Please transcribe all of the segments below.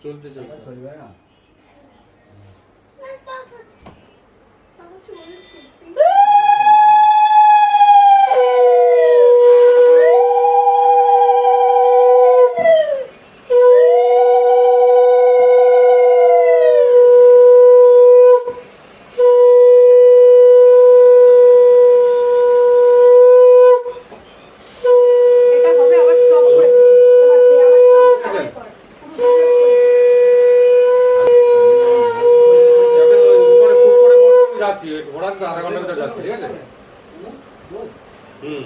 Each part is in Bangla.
চলতে চলতে চলবে না। ঘোড়া তো আধা ঘন্টার ভিতরে যাচ্ছে, ঠিক আছে? হুম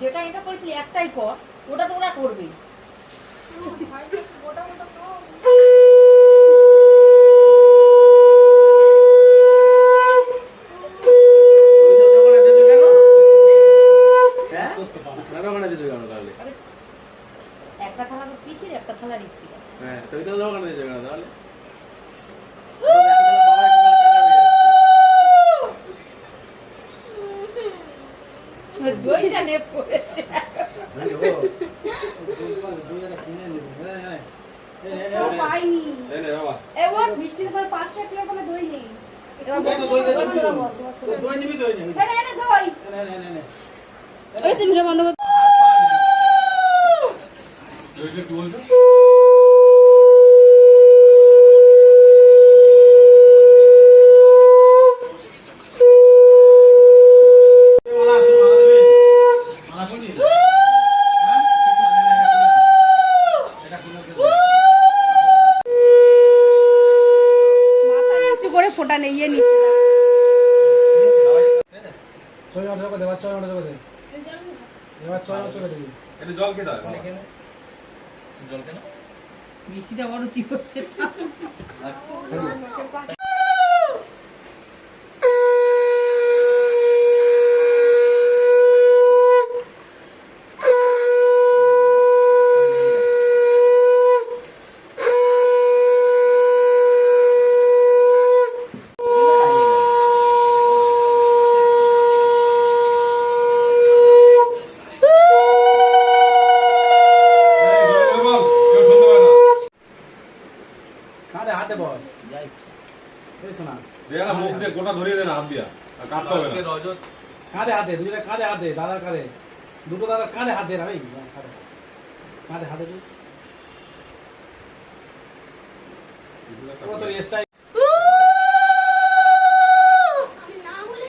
যেটা এটা করেছিলি একটাই কর, ওটা তো ওরা করবে। একটা থালা তো পিসির, একটা থালা রিক্তিকা। হ্যাঁ, তুই তো দোকানে দিয়েছো কেন তাহলে? দইটা নেপ করেছে। পাইনি। এ ওর মিষ্টি করে 500 কিলো করে দই নেই। এবার দই নিবি, দই নিবি। এনে দই। ওই সিমটা বন্ধ কর। কি বলছো? ফোটা নেই নিচ্ছে জল খেতে হয়। জল কেন? বেশিটা বড় চিপ হচ্ছে হাতে বস মুখ দিয়ে গোটা ধরিয়ে দে না, হাত দিয়া কাটতে হবে না। কাঁধে হাতে, দুজনে কাঁধে হাতে, দাদার কাঁধে, দুটো দাদার কাঁধে হাত দিয়ে না ভাই, কাঁধে হাতে